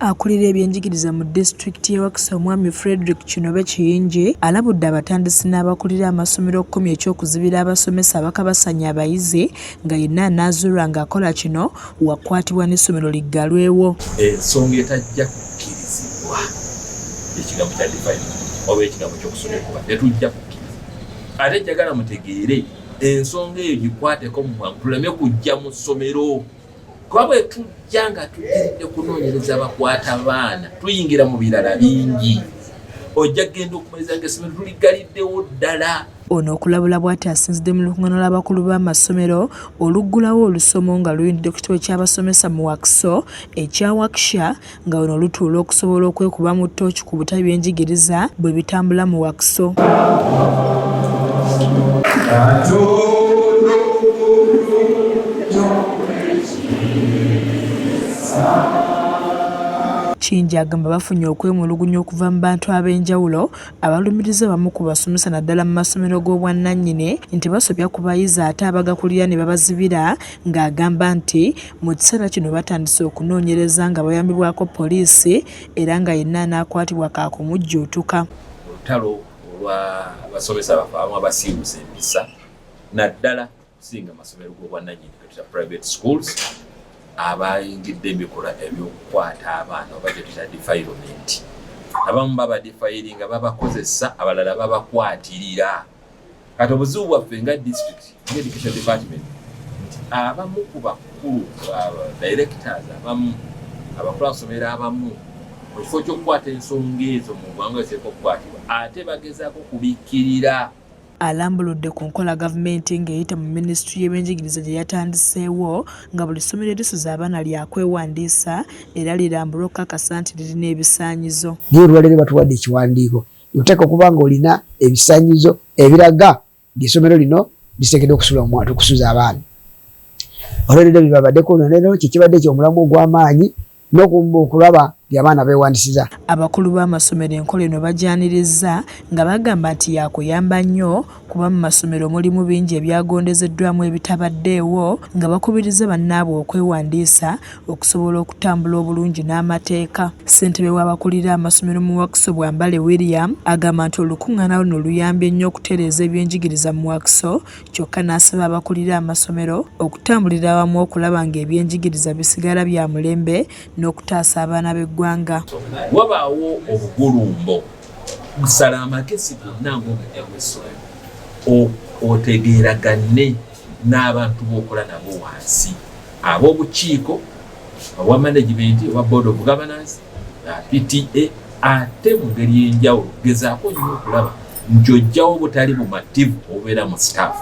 Akulira ebyenjigiriza mu disitulikiti y'e Wakiso Omwami Frederick Kinobe Kiyinje alabudde abatandisi n'abakulira amasomero 10 ekyokuzibira abasomesa abakabasanya abayizi nga yenna anaazulwa ng'akola kino wakwatibwa n'essomero liggalwewo. Ensonga etajja kukkirizibwa ekigambo kya divine oba ekigambo ky'okusomerwa tetujja kukkiriza. Ate njagala mutegeere ensonga eyo gikwateko mu bwangu tuleme kujja mu ssomero. Kuba bwe tujja nga tugeredde kunoonyereza abakwata abaana tuyingira mu birala bingi. Ojja genda okumaliriza ng'essomero tuliggaliddewo ddala. Ono okulabula bw'ati asinzidde mu lukuŋŋaana lw'abakulu b'amasomero oluggulawo olusomo nga luyindidde ku kitiibwa ky'abasomesa mu Wakiso ekya Wakisha nga ono lutuula okusobola okwekuba mu ttooki ku butabi byenjigiriza bwe bitambula mu Wakiso. Kiyinje agamba bafunye okwemulugunya okuva mu bantu ab'enjawulo abalumiriza bamu ku basomesa naddala mu masomero g'obwannannyini nti basobya ku bayizi ate abagakulira ne babazibira ng'agamba nti mu kiseera kino batandise okunoonyereza nga bayambibwako poliisi era nga yenna anaakwatibwa kaakumujjuutuka. Olutalo olw'abasomesa baffe abamu abasiibuza empisa naddala kusinga amasomero g'obwannannyini private schools abayingidde emikola ebyokukwata abaana oba kye tuyita defilement. Abamu baba defiringa babakozesa abalala babakwatirira. Kati obuzibu bwaffe nga district education department nti abamu ku bakulu directors abamu abakulu abasomero abamu mu kifo ky'okukwata ensonga ezo mu bwangu eseeka okukwatibwa ate bagezaako kubikkirira. Alambuludde ku nkola gavumenti ng'eyita mu minisitule y'ebyenjigiriza gye yatandiseewo nga buli ssomero erisuza abaana lyakwewandiisa era lirambulwa okukakasa nti lirina ebisaanyizo. Naye olwaleero batuwadde ekiwandiiko oteeka okuba nga olina ebisaanyizo ebiraga ng'essomero lino lisekedde okusuza abaana. Olwaleero bibabaddeko olwaleero kyekibadde eky'omulamu ogw'amaanyi n'okulaba abaana beewandisiza. Abakulu b'amasomero enkola eno bajanirizza nga bagamba nti yakuyamba nnyo kuba mu masomero mulimu bingi ebyagondezeddwamu ebitabaddeewo nga bakubiriza bannaabwe okwewandiisa okusobola okutambula obulungi n'amateeka. Ssentebe w'abakulira amasomero mu Wakiso Bwambale William agamba nti olukuŋŋaana luno luyambye nnyo okutereeza ebyenjigiriza mu Wakiso kyokka n'asaba abakulira amasomero okutambulira awamu okulaba ng'ebyenjigiriza bisigala bya mulembe n'okutaasa abaana b'eggwanga. Wabaawo obugulumbo gusala amagezi gonna ng'omujja gw'essomero otegeeragane n'abantu b'okola nabo wansi ab'obukiiko obwa management obwa board of governance PTA ate mu ngeri y'enjawulo gezaako nnyo okulaba nti ojjawo butali bumativu obubeera mu staff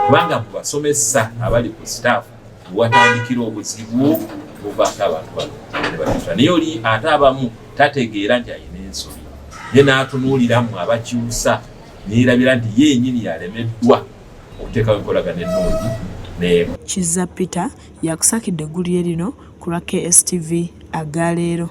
kubanga mu basomesa abali ku staff watandikira obuzibu buvaako abantu bano. Naye oli ate abamu tategeera nti ayina ensobi ye n'atunuuliramu abakyusa neerabira nti yennyini yalemeddwa okuteekawo enkolagana ennungi. Kizza Peter yakusakidde eggulire lino ku lwa KSTV agaleero.